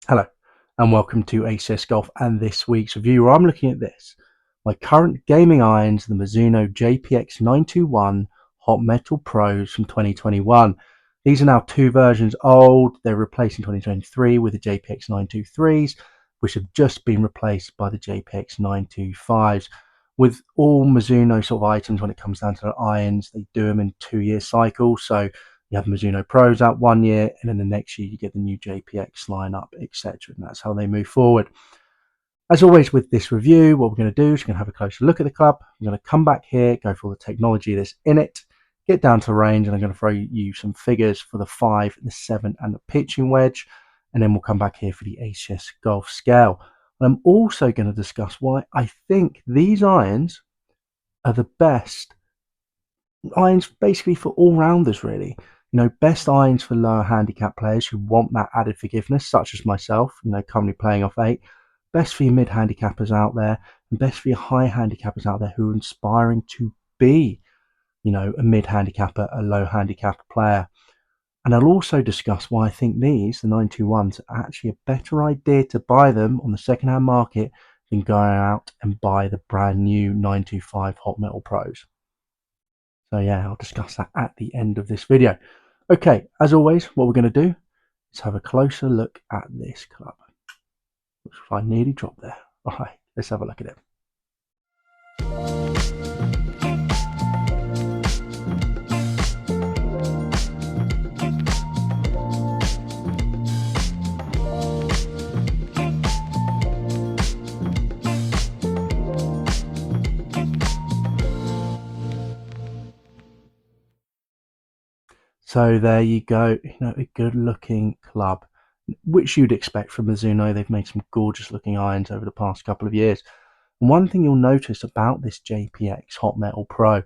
Hello and welcome to ACS Golf and this week's review where I'm looking at this. My current gaming irons, the Mizuno JPX921 Hot Metal Pros from 2021. These are now two versions old. They're replacing 2023 with the JPX923s, which have just been replaced by the JPX925s. With all Mizuno sort of items, when it comes down to the irons, they do them in 2-year cycles. So you have Mizuno Pros out 1 year, and then the next year you get the new JPX lineup, etc. And that's how they move forward. As always with this review, what we're going to do is we're going to have a closer look at the club. I'm going to come back here, go through all the technology that's in it, get down to the range, and I'm going to throw you some figures for the 5, the 7, and the pitching wedge. And then we'll come back here for the ACS Golf Scale. And I'm also going to discuss why I think these irons are the best irons basically for all-rounders, really. Best irons for lower handicap players who want that added forgiveness, such as myself, currently playing off 8. Best for your mid-handicappers out there, and best for your high handicappers out there who are inspiring to be, a mid-handicapper, a low handicap player. And I'll also discuss why I think these, the 921s, are actually a better idea to buy them on the second-hand market than going out and buy the brand new 925 Hot Metal Pros. So yeah, I'll discuss that at the end of this video. Okay, as always, what we're going to do is have a closer look at this club, which I nearly dropped there. All right, let's have a look at it. So there you go, a good looking club, which you'd expect from Mizuno. They've made some gorgeous looking irons over the past couple of years. And one thing you'll notice about this JPX Hot Metal Pro,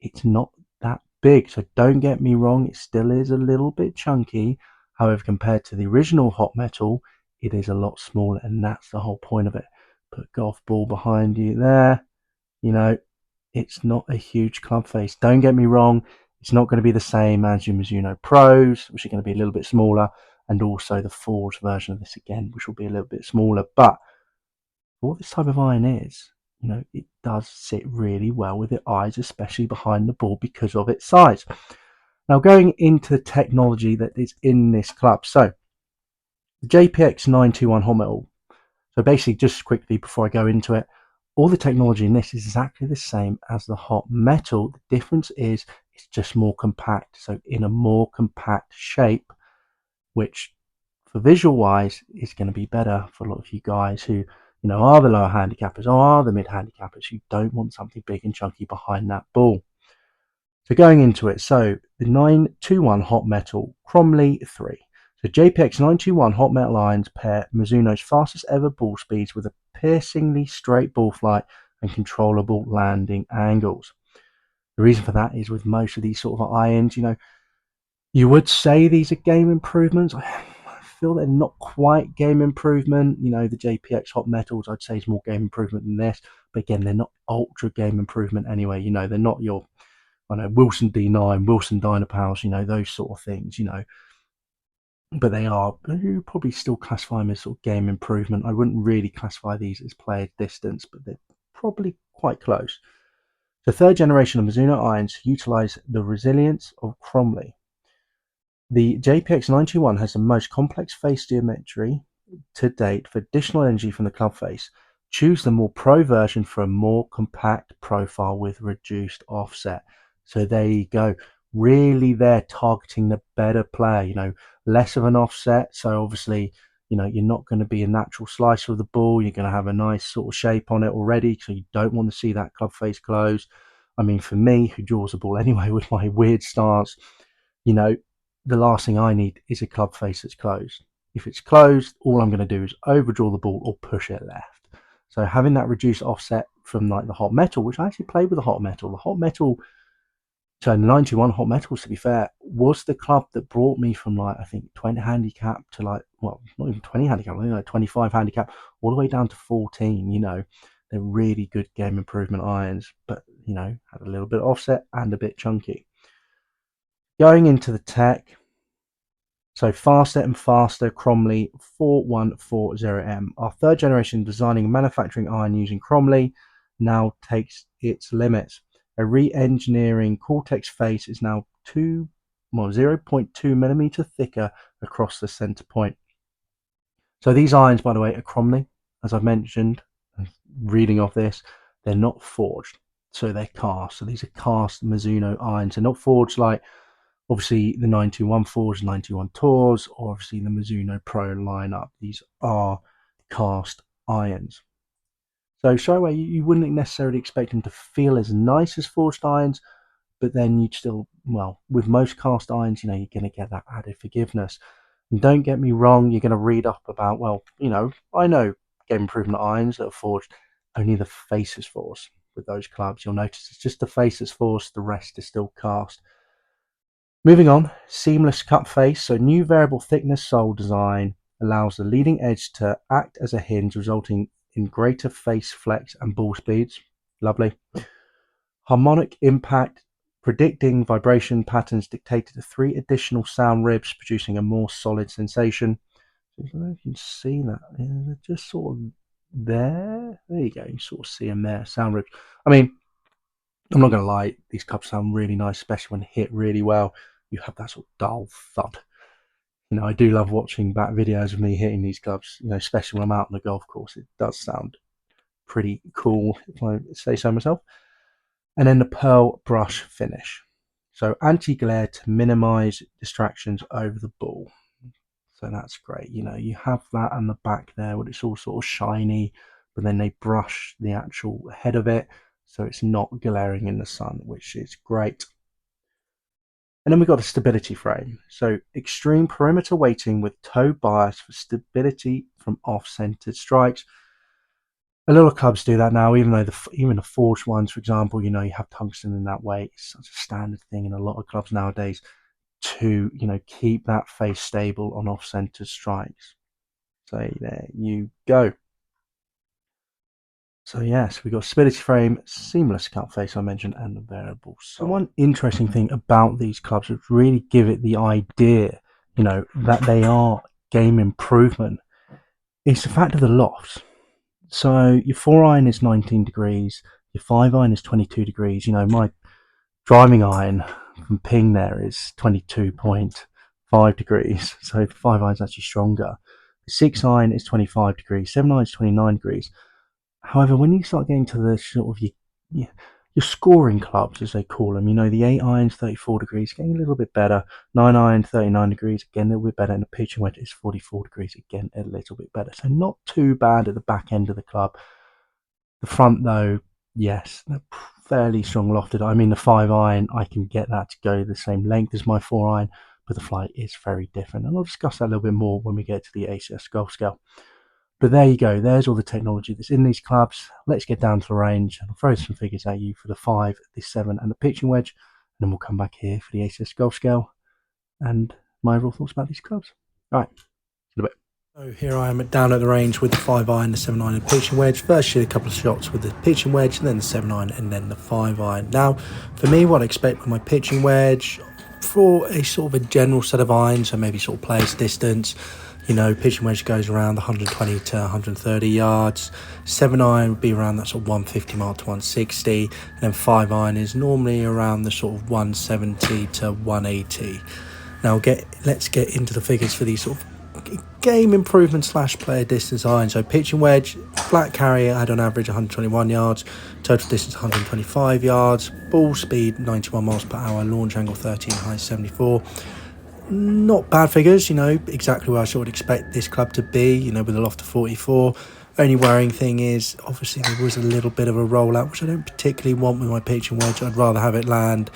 it's not that big. So don't get me wrong, it still is a little bit chunky. However, compared to the original Hot Metal, it is a lot smaller, and that's the whole point of it. Put golf ball behind you there, it's not a huge club face. Don't get me wrong, it's not going to be the same as your Mizuno Pros, which are going to be a little bit smaller, and also the Forge version of this again, which will be a little bit smaller. But for what this type of iron is, it does sit really well with the eyes, especially behind the ball because of its size. Now, going into the technology that is in this club. So, the JPX921 Hot Metal. So basically, just quickly before I go into it, all the technology in this is exactly the same as the Hot Metal. The difference is it's just more compact. So in a more compact shape, which for visual wise is going to be better for a lot of you guys who, are the lower handicappers or are the mid handicappers who don't want something big and chunky behind that ball. So going into it, so the 921 Hot Metal Cromley 3. So JPX 921 Hot Metal irons pair Mizuno's fastest ever ball speeds with a piercingly straight ball flight and controllable landing angles. The reason for that is with most of these sort of irons, you would say these are game improvements. I feel they're not quite game improvement. The JPX Hot Metals, I'd say, is more game improvement than this. But again, they're not ultra game improvement anyway. They're not your, Wilson D9, Wilson Dynapals, those sort of things, But they are, you probably still classify them as sort of game improvement. I wouldn't really classify these as player distance, but they're probably quite close. The third generation of Mizuno irons utilize the resilience of Cromley. The JPX921 has the most complex face geometry to date. For additional energy from the club face, choose the more pro version for a more compact profile with reduced offset. So there you go. Really, they're targeting the better player, less of an offset. So obviously, you're not going to be a natural slicer of the ball. You're going to have a nice sort of shape on it already. So you don't want to see that club face close. I mean, for me, who draws the ball anyway with my weird stance, the last thing I need is a club face that's closed. If it's closed, all I'm going to do is overdraw the ball or push it left. So having that reduced offset from like the Hot Metal, which I actually played with the Hot Metal. The Hot Metal, so the 91 Hot Metals, to be fair, was the club that brought me from I think 20 handicap to not even 20 handicap, I think 25 handicap, all the way down to 14. They're really good game improvement irons, but had a little bit of offset and a bit chunky. Going into the tech, So faster and faster Cromley 4140M. Our third generation designing and manufacturing iron using Cromley now takes its limits. A re-engineering Cortex face is now 0.2 millimeter thicker across the center point. So these irons, by the way, are Cromley, as I've mentioned, reading off this, they're not forged. So they're cast. So these are cast Mizuno irons. They're not forged like obviously the 921 forged, 921 Tours, or obviously the Mizuno Pro lineup. These are cast irons. So straight away, you wouldn't necessarily expect them to feel as nice as forged irons, but then you'd still, well, with most cast irons, you're going to get that added forgiveness. And don't get me wrong, you're going to read up about, well, I know game improvement irons that are forged, only the face is forged with those clubs. You'll notice it's just the face that's forged, the rest is still cast. Moving on, seamless cut face. So new variable thickness sole design allows the leading edge to act as a hinge, resulting in greater face flex and ball speeds. Lovely. Harmonic impact, predicting vibration patterns dictated to 3 additional sound ribs, producing a more solid sensation. I don't know if you can see that. They're just sort of there. There you go. You sort of see them there. Sound ribs. I mean, I'm not going to lie. These clubs sound really nice, especially when hit really well. You have that sort of dull thud. I do love watching back videos of me hitting these clubs, especially when I'm out on the golf course. It does sound pretty cool, if I say so myself. And then the pearl brush finish. So anti-glare to minimize distractions over the ball. So that's great. You have that on the back there where it's all sort of shiny, but then they brush the actual head of it so it's not glaring in the sun, which is great. And then we've got a stability frame. So extreme perimeter weighting with toe bias for stability from off-centered strikes. A lot of clubs do that now, even though even the forged ones, for example, you have tungsten in that way. It's such a standard thing in a lot of clubs nowadays to, keep that face stable on off-center strikes. So there you go. So yes, we've got stability frame, seamless cut face I mentioned, and the variable sole. So one interesting thing about these clubs would really give it the idea, that they are game improvement, is the fact of the lofts. So your 4 iron is 19 degrees, your 5 iron is 22 degrees. My driving iron from ping there is 22.5 degrees. So the 5 iron is actually stronger. The 6 iron is 25 degrees, 7 iron is 29 degrees. However, when you start getting to the sort of your scoring clubs, as they call them, the 8 irons 34 degrees, getting a little bit better. 9 iron 39 degrees, again a little bit better, and the pitching wedge is 44 degrees, again a little bit better. So not too bad at the back end of the club. The front though, yes, they're fairly strong lofted. I mean, the 5 iron, I can get that to go the same length as my 4 iron, but the flight is very different, and I'll discuss that a little bit more when we get to the ACS golf scale. But there you go, there's all the technology that's in these clubs. Let's get down to the range and I'll throw some figures at you for the 5, the 7 and the pitching wedge, and then we'll come back here for the ACS golf scale and my overall thoughts about these clubs. Alright, in a bit. So here I am down at the range with the 5 iron, the 7 iron and the pitching wedge. First shoot a couple of shots with the pitching wedge, and then the 7 iron and then the 5 iron. Now for me, what I expect with my pitching wedge, for a sort of a general set of irons, so maybe sort of player's distance, pitching wedge goes around 120 to 130 yards. 7 iron would be around that sort of 150 mark to 160. And then 5 iron is normally around the sort of 170 to 180. Now let's get into the figures for these sort of game improvement / player distance irons. So pitching wedge, flat carrier had on average 121 yards, total distance 125 yards, ball speed 91 miles per hour, launch angle 30 and height 74. Not bad figures, exactly where I sort of expect this club to be, with a loft of 44. Only worrying thing is, obviously, there was a little bit of a rollout, which I don't particularly want with my pitching wedge. I'd rather have it land,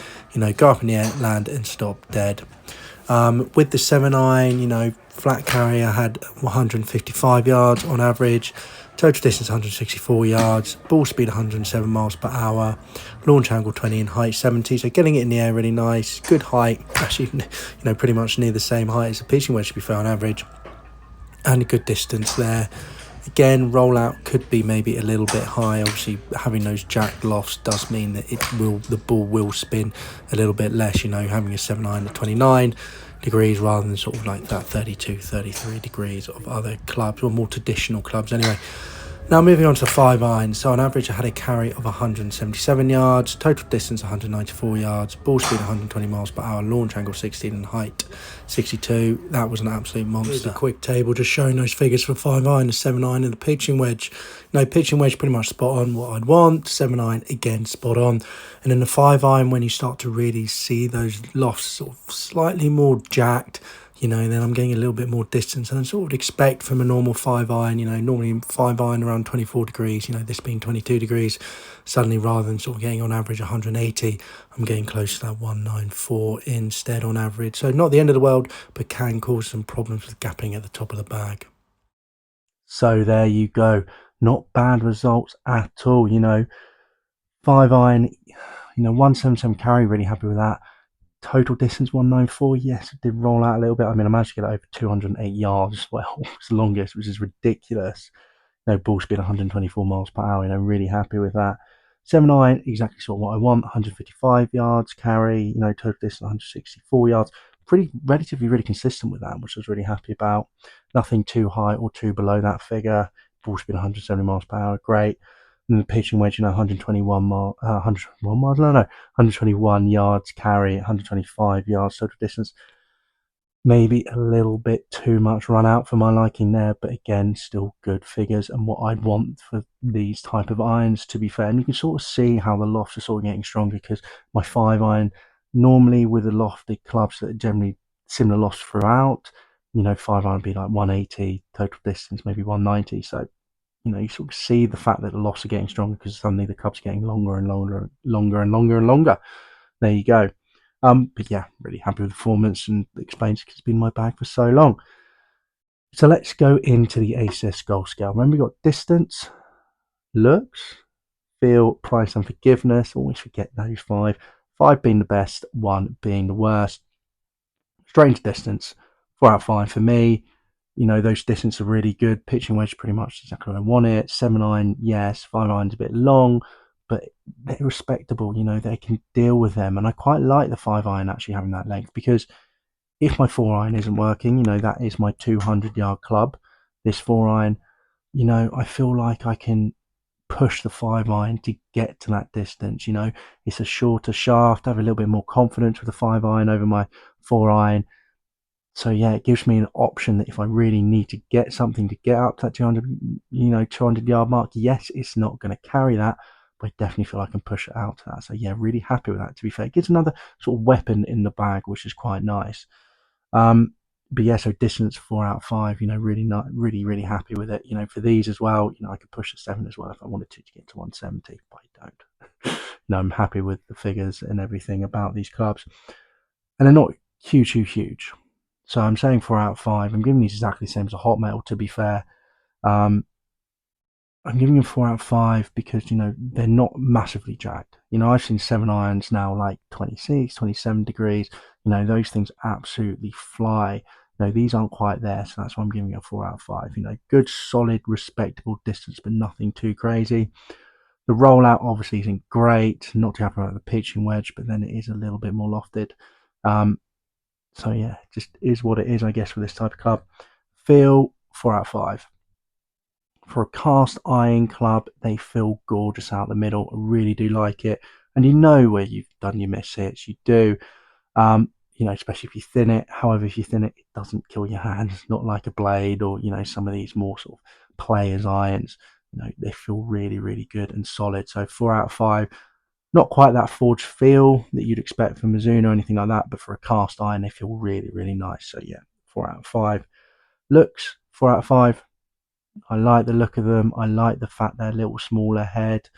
go up in the air, land and stop dead. With the 7 iron, flat carrier had 155 yards on average, total distance 164 yards, ball speed 107 miles per hour, launch angle 20 and height 70. So getting it in the air really nice, good height, actually, pretty much near the same height as a pitching wedge to be fair on average, and a good distance there. Again, rollout could be maybe a little bit high. Obviously, having those jack lofts does mean that the ball will spin a little bit less. Having a 7 iron at 29 degrees rather than sort of like that 32, 33 degrees of other clubs, or more traditional clubs anyway. Now moving on to the 5 iron. So on average I had a carry of 177 yards, total distance 194 yards, ball speed 120 miles per hour, launch angle 16 and height 62. That was an absolute monster. Here's a quick table just showing those figures for 5 iron, the 7 iron and the pitching wedge. No, pitching wedge pretty much spot on what I'd want, 7 iron again spot on. And then the 5 iron, when you start to really see those lofts sort of slightly more jacked, then I'm getting a little bit more distance and I sort of expect from a normal 5 iron, normally 5 iron around 24 degrees, this being 22 degrees, suddenly rather than sort of getting on average 180, I'm getting close to that 194 instead on average. So not the end of the world, but can cause some problems with gapping at the top of the bag. So there you go. Not bad results at all, 5 iron, 177 carry, really happy with that. Total distance 194. Yes, it did roll out a little bit. I mean, I managed to get over 208 yards as well. It's the longest, which is ridiculous. Ball speed 124 miles per hour. Really happy with that. 7 iron, exactly sort of what I want. 155 yards carry. Total distance 164 yards. Relatively really consistent with that, which I was really happy about. Nothing too high or too below that figure. Ball speed 170 miles per hour. Great. And the pitching wedge, 121 miles, 121 miles, no, 121 yards carry, 125 yards total distance. Maybe a little bit too much run out for my liking there, but again, still good figures and what I'd want for these type of irons, to be fair. And you can sort of see how the lofts are sort of getting stronger, because my 5 iron, normally with the lofted clubs that are generally similar lofts throughout, 5 iron would be like 180 total distance, maybe 190. So you sort of see the fact that the lofts are getting stronger because suddenly the club's getting longer and longer, longer and longer and longer. There you go. But yeah, really happy with the performance, and explains because it's been in my bag for so long. So let's go into the ACS goal scale. Remember, we got distance, looks, feel, price, and forgiveness. Always forget those 5. 5 being the best, 1 being the worst. Straight into distance, 4 out of 5 for me. Those distances are really good. Pitching wedge, pretty much exactly what I want it. 7 iron, yes. 5 iron's a bit long, but they're respectable. They can deal with them. And I quite like the 5 iron actually having that length, because if my 4 iron isn't working, that is my 200-yard club. This 4 iron, I feel like I can push the 5 iron to get to that distance. It's a shorter shaft. I have a little bit more confidence with the 5 iron over my 4 iron. So yeah, it gives me an option that if I really need to get something to get up to that 200-yard mark, yes, it's not going to carry that, but I definitely feel I can push it out to that. So yeah, really happy with that, to be fair. It gives another sort of weapon in the bag, which is quite nice. But yeah, so distance 4 out of 5, really not really happy with it. For these as well, I could push a 7 as well if I wanted to get to 170, but I don't. I'm happy with the figures and everything about these clubs, and they're not huge. So I'm saying 4 out of 5. I'm giving these exactly the same as a hot metal, to be fair. I'm giving them 4 out of 5 because, they're not massively jagged. I've seen 7 irons now like 26, 27 degrees. Those things absolutely fly. These aren't quite there, so that's why I'm giving it a 4 out of 5. Good, solid, respectable distance, but nothing too crazy. The rollout obviously isn't great. Not too happy about the pitching wedge, but then it is a little bit more lofted. So yeah, just is what it is, I guess, with this type of club. Feel 4 out of 5. For a cast iron club, they feel gorgeous out the middle. I really do like it. And where you've done your miss hits. You do. Especially if you thin it. However, if you thin it, it doesn't kill your hands. Not like a blade or, some of these more sort of players' irons. They feel really good and solid. So 4 out of 5. Not quite that forged feel that you'd expect from Mizuno or anything like that, but for a cast iron, they feel really nice. So yeah, 4 out of 5. Looks, 4 out of 5. I like the look of them. I like the fact they're a little smaller head.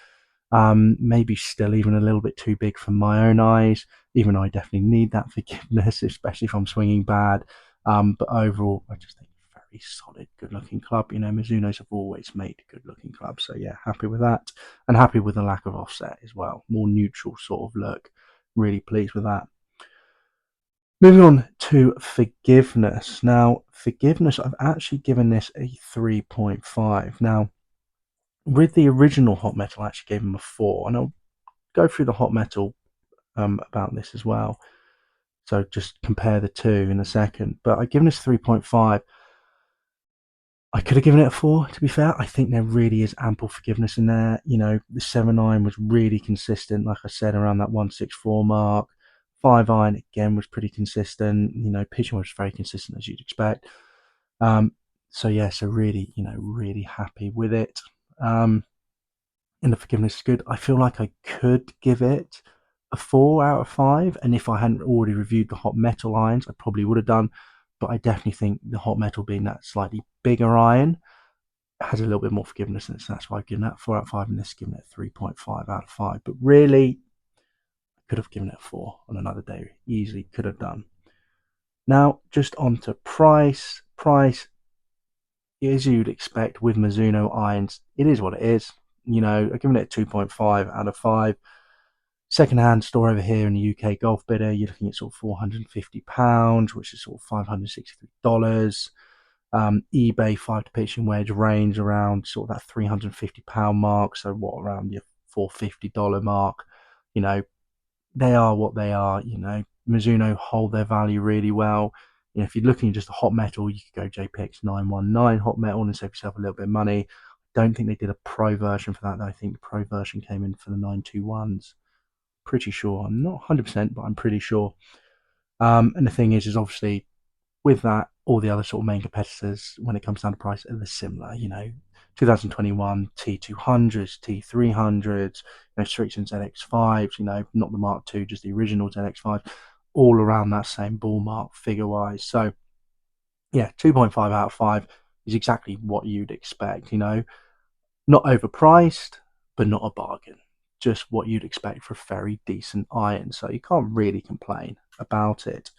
Maybe still even a little bit too big for my own eyes, even though I definitely need that forgiveness, especially if I'm swinging bad. But overall, I just think very solid, good-looking club. Mizuno's have always made good-looking clubs, so yeah, happy with that, and happy with the lack of offset as well. More neutral sort of look. Really pleased with that. Moving on to forgiveness. Now, forgiveness, I've actually given this a 3.5. Now, with the original hot metal, I actually gave them a 4, and I'll go through the hot metal about this as well. So just compare the two in a second. But I've given this 3.5. I could have given it a 4, to be fair. I think there really is ample forgiveness in there. The 7 iron was really consistent, like I said, around that 164 mark. 5 iron, again, was pretty consistent. Pitching was very consistent, as you'd expect. Um, so, yeah, so really, really happy with it. And the forgiveness is good. I feel like I could give it a 4 out of 5. And if I hadn't already reviewed the hot metal irons, I probably would have done. But I definitely think the hot metal, being that slightly bigger iron, has a little bit more forgiveness in it. So that's why I've given that 4 out of 5, and this given it 3.5 out of 5. But really, I could have given it a 4 on another day. Easily could have done. Now, just on to price. Price, as you'd expect with Mizuno irons, it is what it is. I've given it a 2.5 out of 5. Second-hand store over here in the UK, Golf Bidder, you're looking at sort of £450, which is sort of $563. eBay 5 to pitching wedge range around sort of that £350 mark, so around your $450 mark. They are what they are. Mizuno hold their value really well. If you're looking at just a hot metal, you could go JPX919 hot metal and save yourself a little bit of money. I don't think they did a pro version for that, though. I think the pro version came in for the 921s. Pretty sure. I'm not 100%, but I'm pretty sure. And the thing is obviously with that, all the other sort of main competitors, when it comes down to price, are similar. 2021 T200s, T300s, Strixon ZX5s, not the Mark II, just the original ZX5, all around that same ballpark figure wise. So, yeah, 2.5 out of 5 is exactly what you'd expect, not overpriced, but not a bargain. Just what you'd expect for a very decent iron. So you can't really complain about it.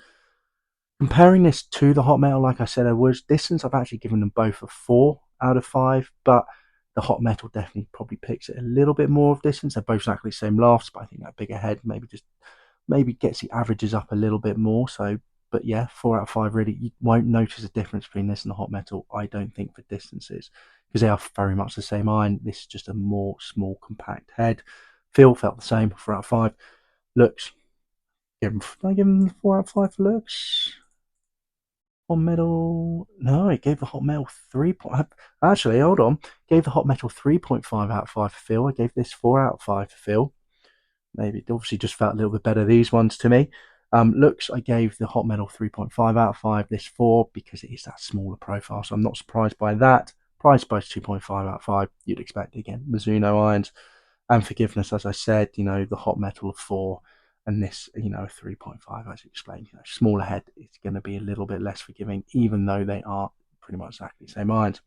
Comparing this to the hot metal, like I said, I was distance. I've actually given them both a 4 out of 5, but the hot metal definitely probably picks it a little bit more of distance. They're both exactly the same lofts, but I think that bigger head maybe gets the averages up a little bit more. So, but yeah, 4 out of 5. Really, you won't notice a difference between this and the hot metal, I don't think, for distances, because they are very much the same iron. This is just a more small, compact head. Feel felt the same. 4 out of 5. Looks. Did I give them 4 out of 5 for looks? Hot metal. No, it gave the hot metal 3. Actually, hold on. Gave the hot metal 3.5 out of 5 for feel. I gave this 4 out of 5 for feel. Maybe it obviously just felt a little bit better, these ones to me. Looks, I gave the hot metal 3.5 out of 5. This 4 because it is that smaller profile, so I'm not surprised by that. Price both 2.5 out of 5. You'd expect again. Mizuno irons. And forgiveness, as I said, the hot metal of 4, and this, a 3.5, as explained. Smaller head, it's going to be a little bit less forgiving, even though they are pretty much exactly the same irons.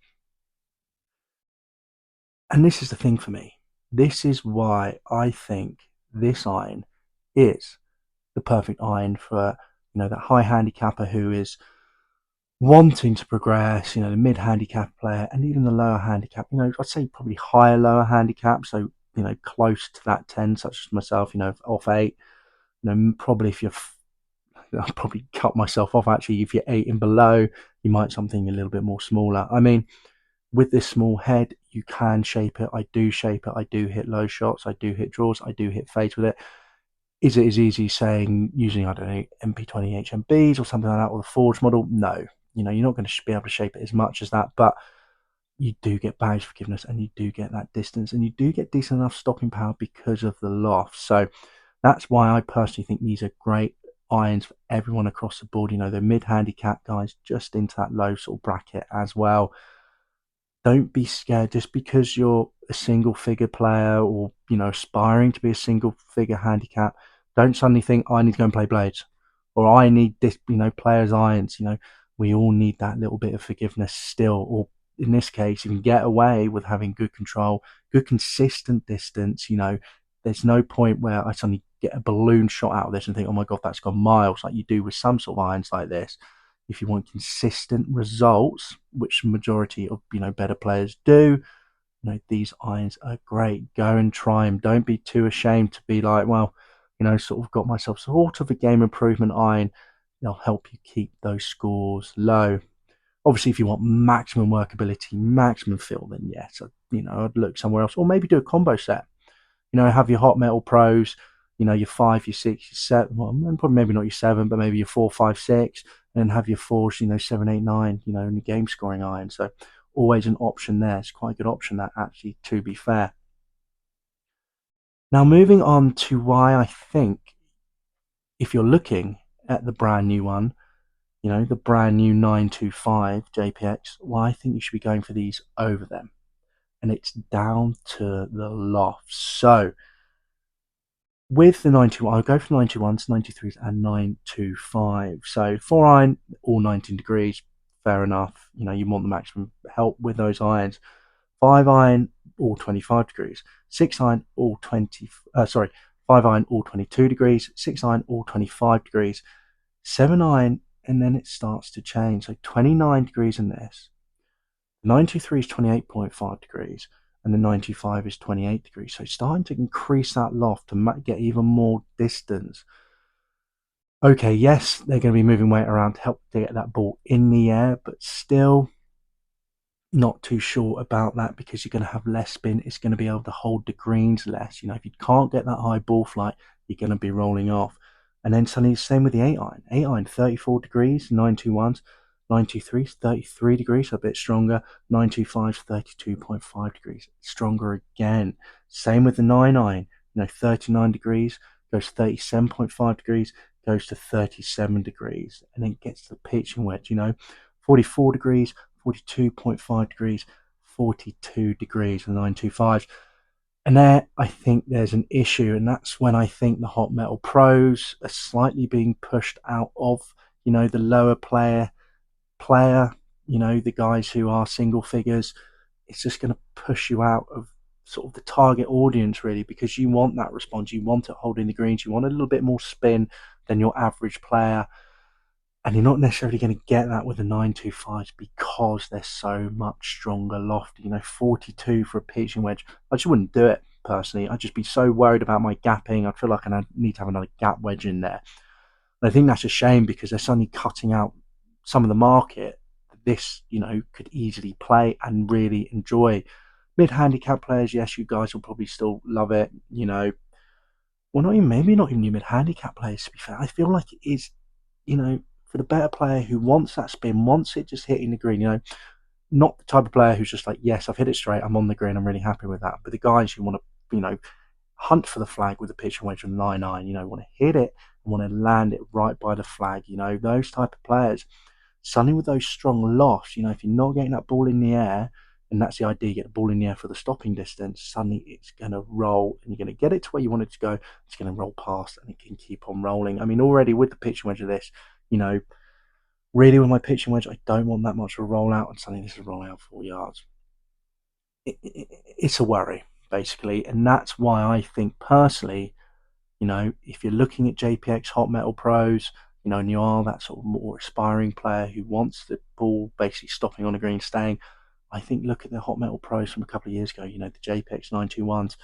And this is the thing for me. This is why I think this iron is the perfect iron for, that high handicapper who is wanting to progress, the mid handicap player, and even the lower handicap, I'd say probably higher lower handicap, so close to that 10, such as myself, off 8, probably if you're I'll probably cut myself off actually. If you're 8 and below, you might something a little bit more smaller. I mean, with this small head, you can shape it. I do shape it. I do hit low shots. I do hit draws. I do hit fades with it. Is it as easy as saying using, I don't know, MP20 HMBs or something like that, or the Forge model? No. You're not going to be able to shape it as much as that, but you do get baggage forgiveness, and you do get that distance, and you do get decent enough stopping power because of the loft. So that's why I personally think these are great irons for everyone across the board. The mid handicap guys just into that low sort of bracket as well. Don't be scared just because you're a single figure player, or aspiring to be a single figure handicap. Don't suddenly think I need to go and play blades, or I need this, players irons. We all need that little bit of forgiveness still, or in this case, you can get away with having good control, good consistent distance. There's no point where I suddenly get a balloon shot out of this and think, oh my god, that's gone miles, like you do with some sort of irons like this. If you want consistent results, which the majority of better players do, these irons are great. Go and try them. Don't be too ashamed to be like, well, sort of got myself sort of a game improvement iron. They'll help you keep those scores low. Obviously, if you want maximum workability, maximum feel, then yes, I'd look somewhere else, or maybe do a combo set. Have your hot metal pros, you know, your 5, your 6, your 7, well, probably maybe not your 7, but maybe your 4, 5, 6, and then have your 4s, you know, 7, 8, 9, you know, and your game scoring iron. So always an option there. It's quite a good option, that, actually, to be fair. Now, moving on to why I think, if you're looking at the brand new one, you know, the brand new 925 JPX, why I think you should be going for these over them. And it's down to the loft. So with the 91, I'll go for 91s, 93s, and 925. So 4 iron, all 19 degrees, fair enough. You know, you want the maximum help with those irons. 5 iron, all 25 degrees. 6 iron, all 5 iron, all 22 degrees. 6 iron, all 25 degrees. 7 iron, and then it starts to change. So 29 degrees in this. 93 is 28.5 degrees, and the 95 is 28 degrees. So it's starting to increase that loft to get even more distance. Okay, yes, they're going to be moving weight around to help to get that ball in the air, but still not too sure about that, because you're going to have less spin. It's going to be able to hold the greens less. You know, if you can't get that high ball flight, you're going to be rolling off. And then suddenly, same with the 8 iron. 8 iron, 34 degrees, 921s. 923 is 33 degrees, so a bit stronger. 925 is 32.5 degrees, stronger again. Same with the 9 iron. You know, 39 degrees, goes 37.5 degrees, goes to 37 degrees. And then gets to the pitching wedge, you know, 44 degrees, 42.5 degrees, 42 degrees for the 925s. And there, I think there's an issue, and that's when I think the Hot Metal Pros are slightly being pushed out of, you know, the lower player, you know, the guys who are single figures. It's just going to push you out of sort of the target audience, really, because you want that response. You want it holding the greens. You want a little bit more spin than your average player. And you're not necessarily going to get that with the 925s because they're so much stronger loft. You know, 42 for a pitching wedge. I just wouldn't do it personally. I'd just be so worried about my gapping. I feel like I need to have another gap wedge in there. And I think that's a shame, because they're suddenly cutting out some of the market that this, you know, could easily play and really enjoy. Mid handicap players, yes, you guys will probably still love it. You know, well, maybe not even your mid handicap players, to be fair. I feel like it is, you know, for the better player who wants that spin, wants it just hitting the green, you know, not the type of player who's just like, yes, I've hit it straight, I'm on the green, I'm really happy with that. But the guys who want to, you know, hunt for the flag with a pitching wedge and 9-9, you know, want to hit it and want to land it right by the flag, you know, those type of players. Suddenly with those strong lofts, you know, if you're not getting that ball in the air, and that's the idea, get the ball in the air for the stopping distance, suddenly it's going to roll, and you're going to get it to where you want it to go. It's going to roll past, and it can keep on rolling. I mean, already with the pitching wedge of this, you know, really with my pitching wedge, I don't want that much of a rollout, and suddenly this is rolling out 4 yards. It's a worry, basically, and that's why I think personally, you know, if you're looking at JPX Hot Metal Pros, you know, and you are that sort of more aspiring player who wants the ball basically stopping on the green, staying, I think look at the Hot Metal Pros from a couple of years ago, you know, the JPX 921s.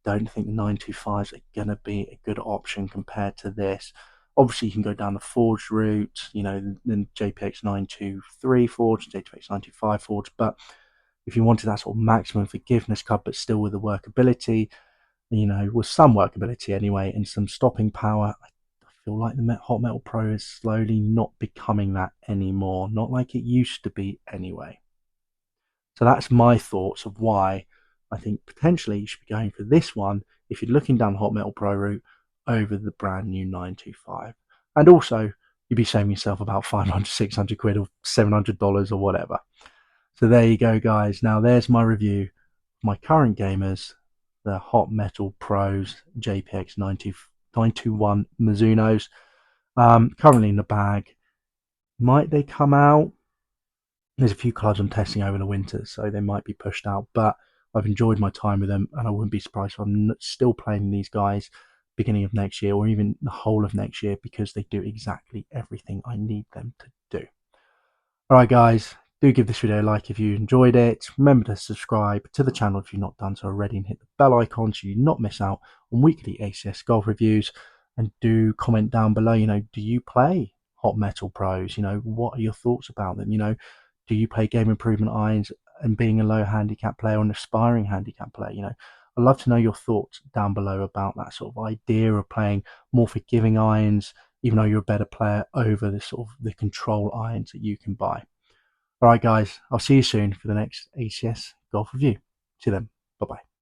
Don't think the 925s are going to be a good option compared to this. Obviously, you can go down the forged route, you know, the JPX 923 forged, JPX 925 forged, but if you wanted that sort of maximum forgiveness card, but still with the workability, you know, with some workability anyway, and some stopping power, I feel like the Hot Metal Pro is slowly not becoming that anymore. Not like it used to be anyway. So that's my thoughts of why I think potentially you should be going for this one if you're looking down the Hot Metal Pro route over the brand new 925. And also, you'd be saving yourself about 500, 600 quid or $700 or whatever. So there you go, guys. Now there's my review of my current gamers, the Hot Metal Pros JPX 921 Mizunos. Currently in the bag. Might they come out? There's a few clubs I'm testing over the winter, so they might be pushed out. But I've enjoyed my time with them, and I wouldn't be surprised if I'm still playing these guys beginning of next year or even the whole of next year, because they do exactly everything I need them to do. Alright guys, do give this video a like if you enjoyed it. Remember to subscribe to the channel if you've not done so already, and hit the bell icon so you not miss out on weekly ACS golf reviews. And do comment down below, you know, do you play Hot Metal Pros? You know, what are your thoughts about them? You know, do you play game improvement irons, and being a low handicap player or an aspiring handicap player? You know, I'd love to know your thoughts down below about that sort of idea of playing more forgiving irons, even though you're a better player, over the sort of the control irons that you can buy. All right, guys, I'll see you soon for the next ACS golf review. See you then.